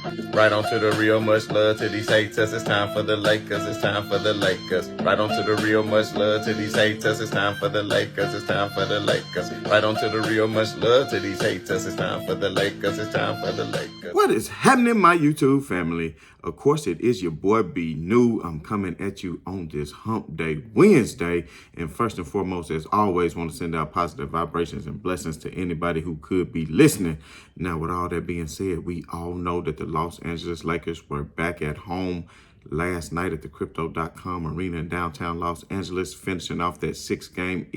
Right on to the real, much love to these haters. It's time for the Lakers. It's time for the Lakers. Right on to the real, much love to these haters. It's time for the Lakers. It's time for the Lakers. Right on to the real, much love to these haters. It's time for the Lakers. It's time for the Lakers. What is happening, my YouTube family? Of course, it is your boy B New. I'm coming at you on this Hump Day Wednesday. And first and foremost, as always, want to send out positive vibrations and blessings to anybody who could be listening. Now, with all that being said, we all know that the Los Angeles Lakers were back at home last night at the Crypto.com Arena in downtown Los Angeles, finishing off that 6-game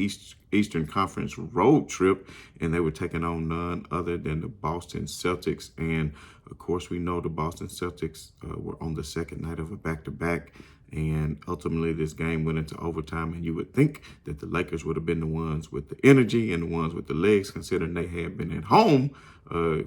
Eastern Conference road trip, and they were taking on none other than the Boston Celtics. And of course, we know the Boston Celtics were on the second night of a back-to-back, and ultimately this game went into overtime, and you would think that the Lakers would have been the ones with the energy and the ones with the legs, considering they had been at home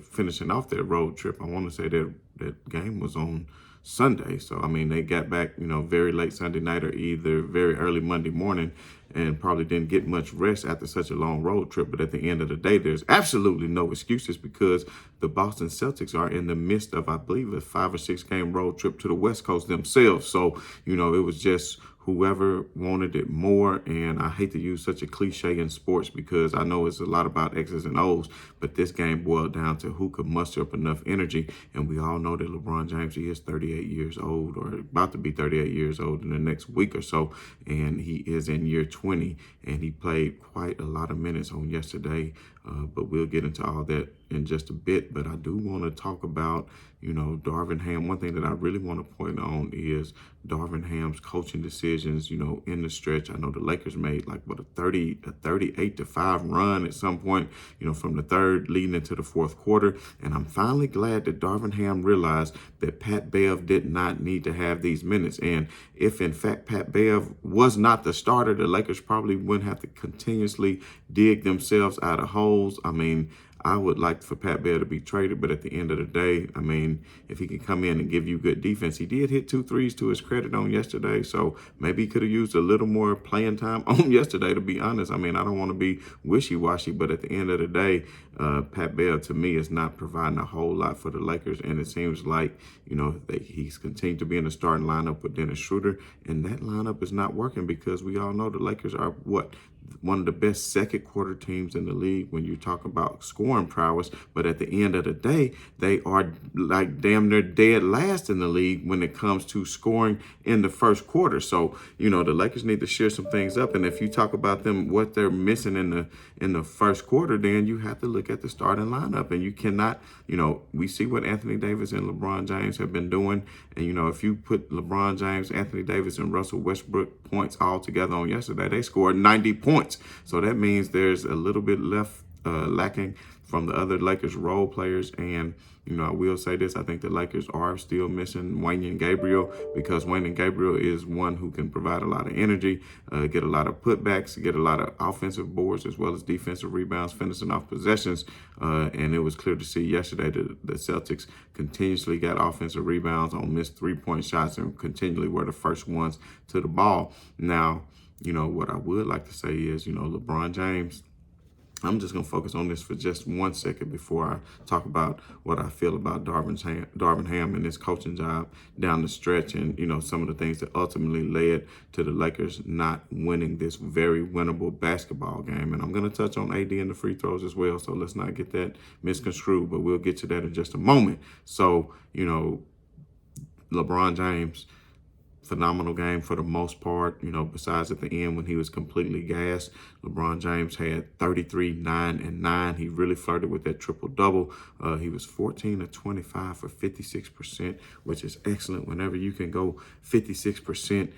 finishing off their road trip. I want to say that game was on Sunday. So, I mean, they got back, very late Sunday night or either very early Monday morning, and probably didn't get much rest after such a long road trip. But at the end of the day, there's absolutely no excuses because the Boston Celtics are in the midst of, I believe, a 5 or 6 game road trip to the West Coast themselves. So, it was just whoever wanted it more. And I hate to use such a cliche in sports because I know it's a lot about X's and O's, but this game boiled down to who could muster up enough energy. And we all know that LeBron James, he is 38 years old, or about to be 38 years old in the next week or so. And he is in year 20, and he played quite a lot of minutes on yesterday. But we'll get into all that in just a bit. But I do want to talk about, Darvin Ham. One thing that I really want to point on is Darvin Ham's coaching decisions, in the stretch. I know the Lakers made a 38-5 run at some point, from the third leading into the fourth quarter. And I'm finally glad that Darvin Ham realized that Pat Bev did not need to have these minutes. And if in fact Pat Bev was not the starter, the Lakers probably wouldn't have to continuously dig themselves out of holes. I mean, I would like for Pat Bev to be traded, but at the end of the day, I mean, if he can come in and give you good defense, he did hit 2 threes to his credit on yesterday, so maybe he could have used a little more playing time on yesterday, to be honest. I mean, I don't want to be wishy-washy, but at the end of the day, Pat Bev, to me, is not providing a whole lot for the Lakers, and it seems like, he's continued to be in the starting lineup with Dennis Schroeder, and that lineup is not working because we all know the Lakers are, one of the best second quarter teams in the league when you talk about scoring prowess. But at the end of the day, they are like damn near dead last in the league when it comes to scoring in the first quarter. So, the Lakers need to share some things up. And if you talk about them, what they're missing in the first quarter, then you have to look at the starting lineup. And you cannot, we see what Anthony Davis and LeBron James have been doing. And, if you put LeBron James, Anthony Davis, and Russell Westbrook points all together on yesterday, they scored 90 points. So that means there's a little bit left lacking from the other Lakers role players. And, I will say this, I think the Lakers are still missing Wayne Gabriel, because Wayne Gabriel is one who can provide a lot of energy, get a lot of putbacks, get a lot of offensive boards as well as defensive rebounds, finishing off possessions. And it was clear to see yesterday that the Celtics continuously got offensive rebounds on missed 3-point shots and continually were the first ones to the ball. Now, what I would like to say is, LeBron James, I'm just going to focus on this for just 1 second before I talk about what I feel about Darvin Ham and his coaching job down the stretch, and, some of the things that ultimately led to the Lakers not winning this very winnable basketball game. And I'm going to touch on AD and the free throws as well, so let's not get that misconstrued, but we'll get to that in just a moment. So, LeBron James, phenomenal game for the most part, besides at the end when he was completely gassed. LeBron James had 33, 9, and 9. He really flirted with that triple-double. He was 14 of 25 for 56%, which is excellent. Whenever you can go 56%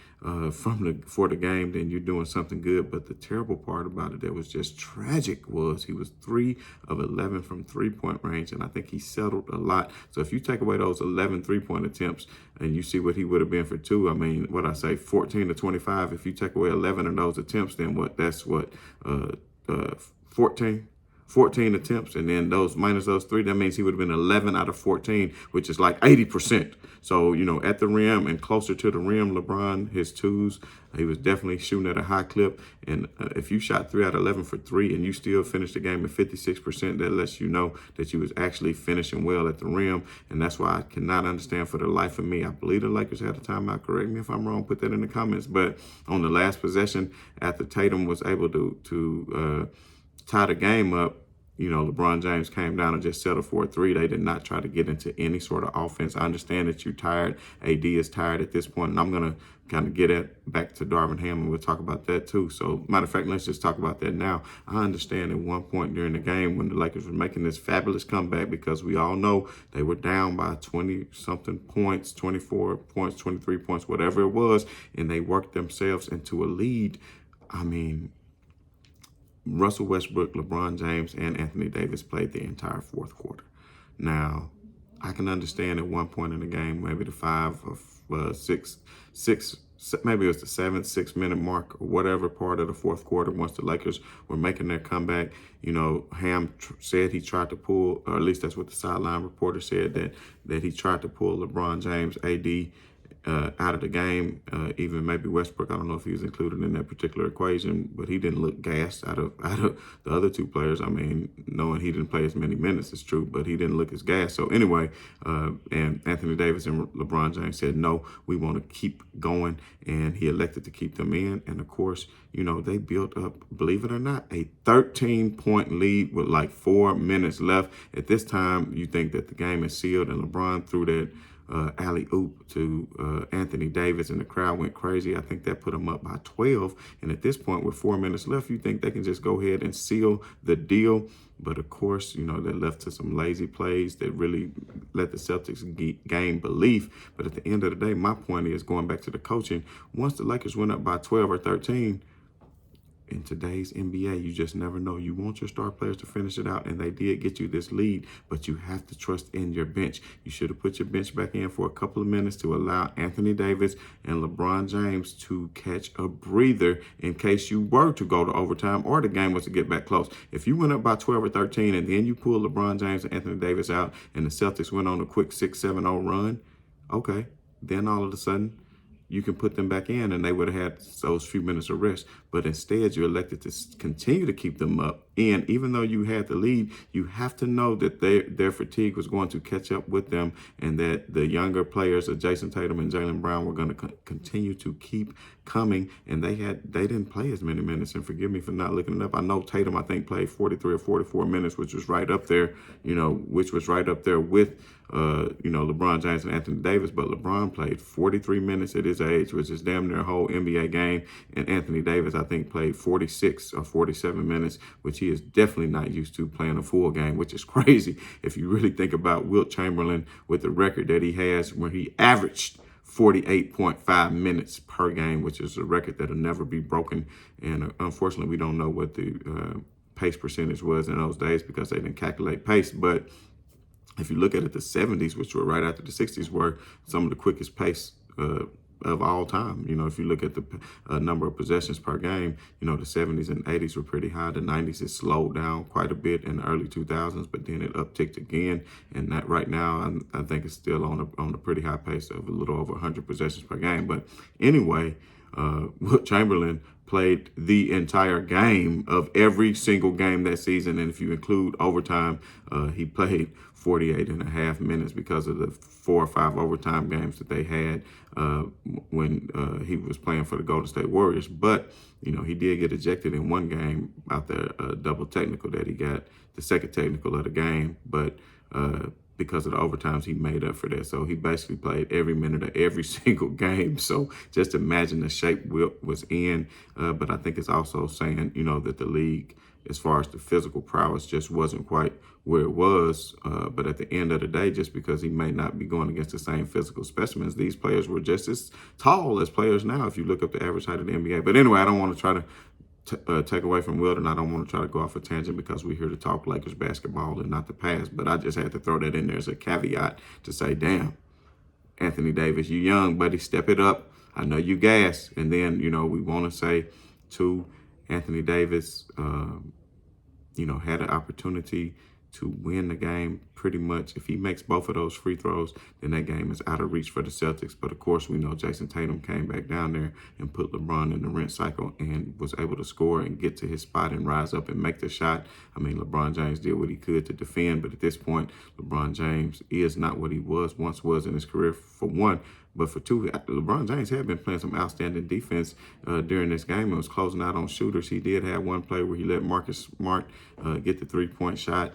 for the game, then you're doing something good. But the terrible part about it that was just tragic was he was 3 of 11 from three-point range, and I think he settled a lot. So if you take away those 11 three-point attempts and you see what he would have been for 2, I mean, 14 to 25. If you take away 11 of those attempts, then that's 14 14 attempts, and then those minus those 3, that means he would have been 11 out of 14, which is like 80%. So, at the rim and closer to the rim, LeBron, his twos, he was definitely shooting at a high clip. And if you shot 3 out of 11 for 3 and you still finished the game at 56%, that lets you know that you was actually finishing well at the rim. And that's why I cannot understand for the life of me. I believe the Lakers had a timeout. Correct me if I'm wrong. Put that in the comments. But on the last possession, after Tatum was able to tie the game up, LeBron James came down and just settled for a 3. They did not try to get into any sort of offense. I understand that you're tired. AD is tired at this point, and I'm going to kind of get back to Darvin Ham, and we'll talk about that too. So, matter of fact, let's just talk about that now. I understand at one point during the game when the Lakers were making this fabulous comeback, because we all know they were down by 20-something points, 24 points, 23 points, whatever it was, and they worked themselves into a lead. I mean, Russell Westbrook, LeBron James, and Anthony Davis played the entire fourth quarter. Now, I can understand at one point in the game, maybe the 5 or 6, maybe it was the 7th, 6-minute mark or whatever part of the fourth quarter, once the Lakers were making their comeback, Ham said he tried to pull, or at least that's what the sideline reporter said, that he tried to pull LeBron James, AD, out of the game. Even maybe Westbrook, I don't know if he was included in that particular equation, but he didn't look gassed out of the other 2 players. I mean, knowing he didn't play as many minutes is true, but he didn't look as gassed. So anyway, and Anthony Davis and LeBron James said, no, we want to keep going, and he elected to keep them in. And of course, they built up, believe it or not, a 13-point lead with like 4 minutes left. At this time, you think that the game is sealed, and LeBron threw that alley-oop to Anthony Davis, and the crowd went crazy. I think that put them up by 12. And at this point, with 4 minutes left, you think they can just go ahead and seal the deal. But of course, they're left to some lazy plays that really let the Celtics gain belief. But at the end of the day, my point is, going back to the coaching, once the Lakers went up by 12 or 13, in today's NBA, you just never know. You want your star players to finish it out, and they did get you this lead, but you have to trust in your bench. You should have put your bench back in for a couple of minutes to allow Anthony Davis and LeBron James to catch a breather in case you were to go to overtime or the game was to get back close. If you went up by 12 or 13 and then you pulled LeBron James and Anthony Davis out and the Celtics went on a quick 6-7-0 run, okay, then all of a sudden, you can put them back in and they would have had those few minutes of rest. But instead, you elected to continue to keep them up. And even though you had the lead, you have to know that their fatigue was going to catch up with them, and that the younger players of Jayson Tatum and Jaylen Brown were going to continue to keep coming. And they didn't play as many minutes. And forgive me for not looking it up. I know Tatum, I think, played 43 or 44 minutes, which was right up there, with LeBron James and Anthony Davis. But LeBron played 43 minutes at his age, which is damn near a whole NBA game. And Anthony Davis, I think, played 46 or 47 minutes, which he is definitely not used to playing a full game, which is crazy. If you really think about Wilt Chamberlain with the record that he has, where he averaged 48.5 minutes per game, which is a record that'll never be broken. And unfortunately, we don't know what the pace percentage was in those days because they didn't calculate pace. But if you look at it, the 70s, which were right after the 60s, were some of the quickest pace of all time. If you look at the number of possessions per game, the 70s and 80s were pretty high. The 90s has slowed down quite a bit in the early 2000s, but then it upticked again. And that right now, I think it's still on a pretty high pace of a little over 100 possessions per game. But anyway, Wilt Chamberlain played the entire game of every single game that season. And if you include overtime, he played 48 and a half minutes because of the 4 or 5 overtime games that they had when he was playing for the Golden State Warriors. But, he did get ejected in one game out there, double technical that he got, the second technical of the game. But because of the overtimes, he made up for that. So he basically played every minute of every single game. So just imagine the shape Wilt was in. But I think it's also saying, that the league, as far as the physical prowess, just wasn't quite where it was. But at the end of the day, just because he may not be going against the same physical specimens, these players were just as tall as players now, if you look up the average height of the NBA. But anyway, I don't want to try to take away from Wilt, and I don't want to try to go off a tangent because we're here to talk Lakers basketball and not the past. But I just had to throw that in there as a caveat to say, damn, Anthony Davis, you young, buddy, step it up. I know you gas. And then, we want to say to Anthony Davis, had an opportunity to win the game pretty much. If he makes both of those free throws, then that game is out of reach for the Celtics. But of course, we know Jayson Tatum came back down there and put LeBron in the rent cycle and was able to score and get to his spot and rise up and make the shot. I mean, LeBron James did what he could to defend, but at this point, LeBron James is not what he once was in his career, for one. But for two, LeBron James had been playing some outstanding defense during this game. It was closing out on shooters. He did have one play where he let Marcus Smart get the three-point shot,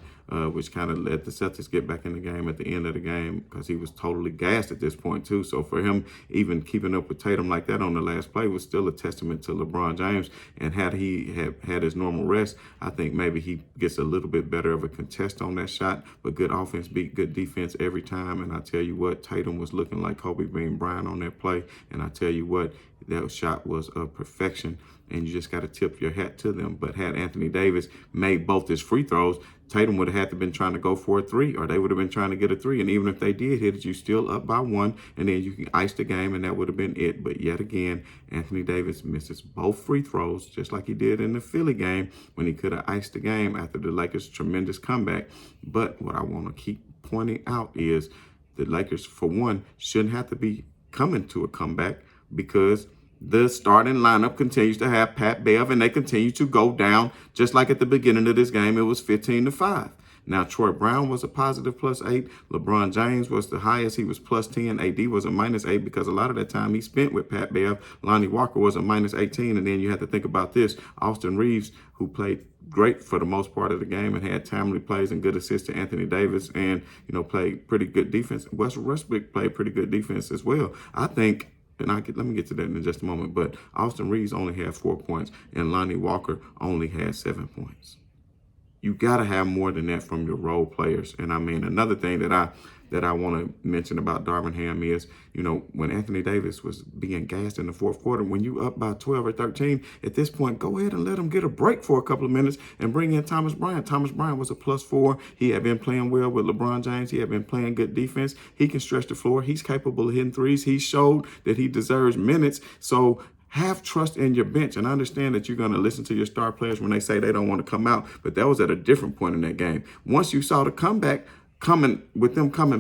which kind of let the Celtics get back in the game at the end of the game because he was totally gassed at this point too. So for him, even keeping up with Tatum like that on the last play was still a testament to LeBron James. And had he had his normal rest, I think maybe he gets a little bit better of a contest on that shot. But good offense beat good defense every time. And I tell you what, Tatum was looking like Kobe Bryant on that play. And I tell you what, that shot was of perfection. And you just got to tip your hat to them. But had Anthony Davis made both his free throws, Tatum would have had to been trying to go for a three, or they would have been trying to get a three. And even if they did hit it, you still up by one, and then you can ice the game, and that would have been it. But yet again, Anthony Davis misses both free throws, just like he did in the Philly game when he could have iced the game after the Lakers' tremendous comeback. But what I want to keep pointing out is the Lakers, for one, shouldn't have to be coming to a comeback because the starting lineup continues to have Pat Bev, and they continue to go down just like at the beginning of this game. It was 15-5. Now, Troy Brown was a positive +8. LeBron James was the highest. He was +10. AD was a -8 because a lot of that time he spent with Pat Bev. Lonnie Walker was a -18. And then you have to think about this. Austin Reeves, who played great for the most part of the game and had timely plays and good assists to Anthony Davis and, played pretty good defense. Westbrook played pretty good defense as well. I think, and let me get to that in just a moment, but Austin Reeves only had 4 points and Lonnie Walker only had 7 points. You got to have more than that from your role players. And I mean, another thing that I want to mention about Darvin Ham is, when Anthony Davis was being gassed in the fourth quarter, when you up by 12 or 13, at this point, go ahead and let him get a break for a couple of minutes and bring in Thomas Bryant. Thomas Bryant was a +4. He had been playing well with LeBron James. He had been playing good defense. He can stretch the floor. He's capable of hitting threes. He showed that he deserves minutes. So have trust in your bench, and understand that you're going to listen to your star players when they say they don't want to come out. But that was at a different point in that game. Once you saw the comeback coming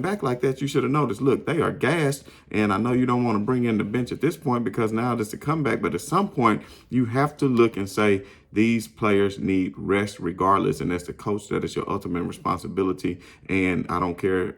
back like that, you should have noticed, look, they are gassed. And I know you don't want to bring in the bench at this point because now it's a comeback. But at some point, you have to look and say, these players need rest regardless. And as the coach, that is your ultimate responsibility. And I don't care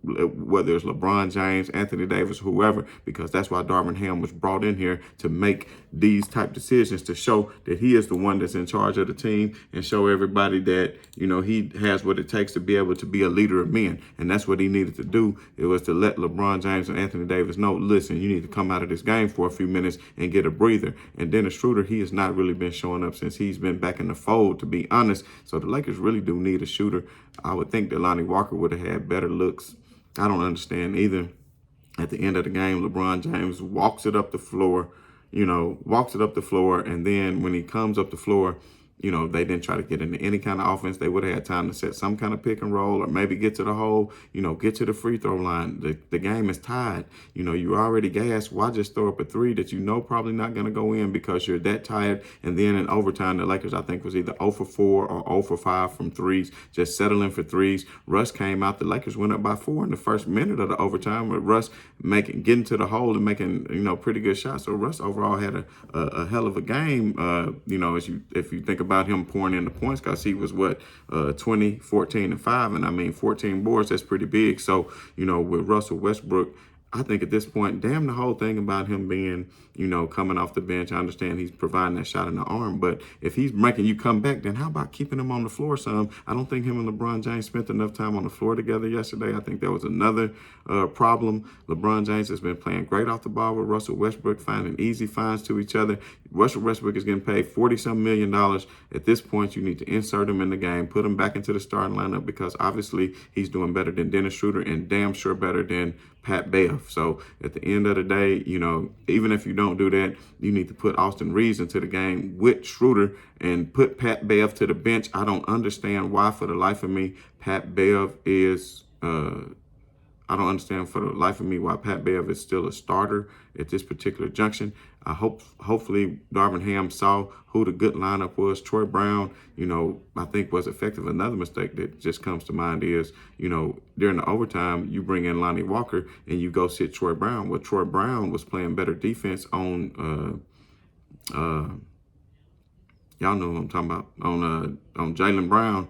whether it's LeBron James, Anthony Davis, whoever, because that's why Darvin Ham was brought in here to make these type decisions, to show that he is the one that's in charge of the team and show everybody that, he has what it takes to be able to be a leader of men. And that's what he needed to do. It was to let LeBron James and Anthony Davis know, listen, you need to come out of this game for a few minutes and get a breather. And Dennis Schroeder, he has not really been showing up since he's been back in the fold, to be honest. So the Lakers really do need a shooter. I would think that Lonnie Walker would have had better looks. I don't understand either. At the end of the game, LeBron James walks it up the floor, and then when he comes up the floor, they didn't try to get into any kind of offense. They would have had time to set some kind of pick and roll or maybe get to the hole, get to the free throw line. The game is tied. You're already gassed. Why just throw up a three that probably not going to go in because you're that tired? And then in overtime, the Lakers, I think, was either 0 for 4 or 0 for 5 from threes, just settling for threes. Russ came out. The Lakers went up by 4 in the first minute of the overtime with Russ getting to the hole and making, pretty good shots. So Russ overall had a hell of a game, if you think about him pouring in the points, because he was 20, 14, and 5. And I mean, 14 boards, that's pretty big. So, with Russell Westbrook, I think at this point, damn the whole thing about him being, coming off the bench. I understand he's providing that shot in the arm, but if he's making you come back, then how about keeping him on the floor some? I don't think him and LeBron James spent enough time on the floor together yesterday. I think that was another problem. LeBron James has been playing great off the ball with Russell Westbrook, finding easy finds to each other. Russell Westbrook is getting paid $40-some million. At this point, you need to insert him in the game, put him back into the starting lineup, because obviously he's doing better than Dennis Schroeder and damn sure better than Pat Bev. So at the end of the day, even if you don't do that, you need to put Austin Reeves into the game with Schroeder and put Pat Bev to the bench. I don't understand why, for the life of me, Pat Bev is I don't understand for the life of me why Pat Bev is still a starter at this particular junction. Hopefully Darvin Ham saw who the good lineup was. Troy Brown, I think was effective. Another mistake that just comes to mind is, during the overtime, you bring in Lonnie Walker and you go sit Troy Brown. Well, Troy Brown was playing better defense on y'all know what I'm talking about, on Jaylen Brown.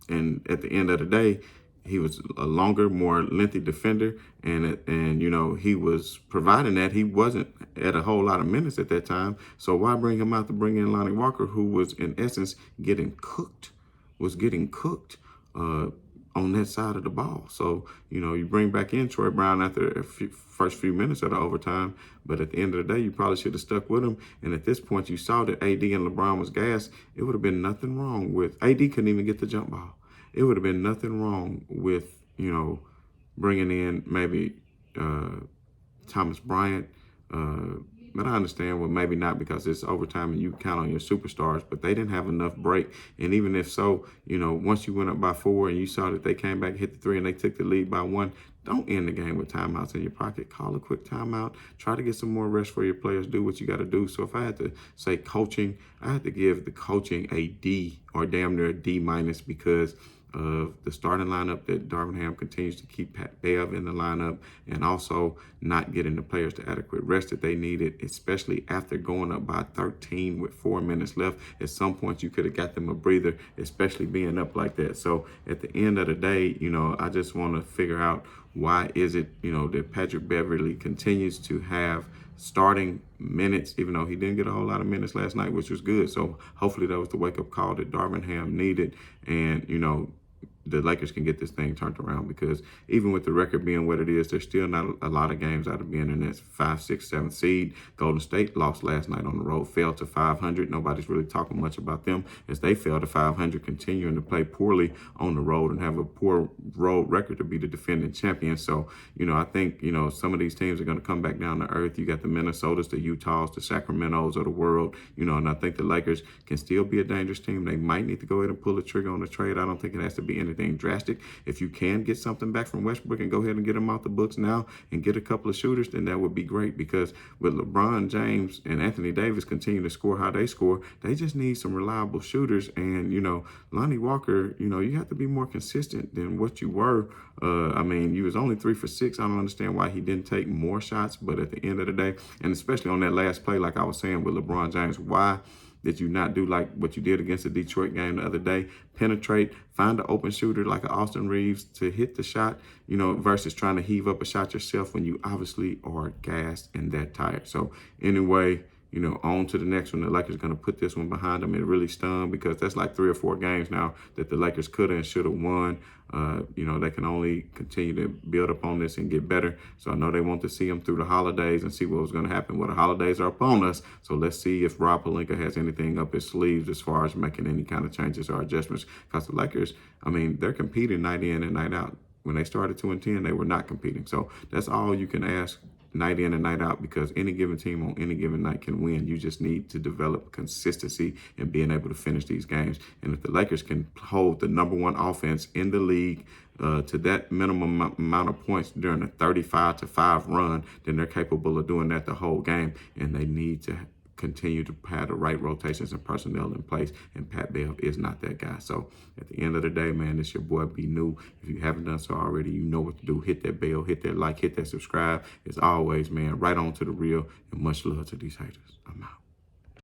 And at the end of the day, he was a longer, more lengthy defender, and he was providing that. He wasn't at a whole lot of minutes at that time. So why bring him out to bring in Lonnie Walker, who was in essence getting cooked on that side of the ball? So you bring back in Troy Brown after the first few minutes of the overtime, but at the end of the day, you probably should have stuck with him. And at this point, you saw that AD and LeBron was gassed. It would have been nothing wrong with AD couldn't even get the jump ball. It would have been nothing wrong with, bringing in maybe Thomas Bryant. But I understand, well, maybe not because it's overtime and you count on your superstars, but they didn't have enough break. And even if so, once you went up by 4 and you saw that they came back, hit the 3, and they took the lead by 1, don't end the game with timeouts in your pocket. Call a quick timeout. Try to get some more rest for your players. Do what you got to do. So if I had to say coaching, I had to give the coaching a D or damn near a D minus because of the starting lineup that Darvin Ham continues to keep Pat Bev in the lineup, and also not getting the players the adequate rest that they needed, especially after going up by 13 with 4 minutes left. At some point, you could have got them a breather, especially being up like that. So at the end of the day, I just want to figure out why is it, that Patrick Beverly continues to have starting minutes, even though he didn't get a whole lot of minutes last night, which was good. So hopefully that was the wake-up call that Darvin Ham needed. And, the Lakers can get this thing turned around, because even with the record being what it is, there's still not a lot of games out of being in that 5, 6, 7 seed. Golden State lost last night on the road, fell to 500. Nobody's really talking much about them as they fell to 500, continuing to play poorly on the road and have a poor road record to be the defending champion. So, I think, some of these teams are going to come back down to earth. You got the Minnesotas, the Utahs, the Sacramentos of the world, and I think the Lakers can still be a dangerous team. They might need to go ahead and pull the trigger on the trade. I don't think it has to be anything drastic. If you can get something back from Westbrook and go ahead and get him out the books now and get a couple of shooters, then that would be great, because with LeBron James and Anthony Davis continue to score how they score, they just need some reliable shooters. And, Lonnie Walker, you have to be more consistent than what you were. You was only 3 for 6. I don't understand why he didn't take more shots, but at the end of the day, and especially on that last play, like I was saying with LeBron James, why did you not do like what you did against the Detroit game the other day? Penetrate, find an open shooter like an Austin Reeves to hit the shot, versus trying to heave up a shot yourself when you obviously are gassed and that tired. So anyway, on to the next one. The Lakers are going to put this one behind them. It really stung because that's like 3 or 4 games now that the Lakers could have and should have won. They can only continue to build upon this and get better. So I know they want to see them through the holidays and see what was going to happen. Well, the holidays are upon us. So let's see if Rob Pelinka has anything up his sleeves as far as making any kind of changes or adjustments. Because the Lakers, they're competing night in and night out. When they started 2-10, they were not competing. So that's all you can ask night in and night out, because any given team on any given night can win. You just need to develop consistency and being able to finish these games. And if the Lakers can hold the number 1 offense in the league to that minimum amount of points during a 35-5 run, then they're capable of doing that the whole game. And they need to continue to have the right rotations and personnel in place, and Pat Bev is not that guy. So at the end of the day, man, it's your boy B New. If you haven't done so already, you know what to do. Hit that bell, hit that like, hit that subscribe. As always, man, right on to the real, and much love to these haters. I'm out.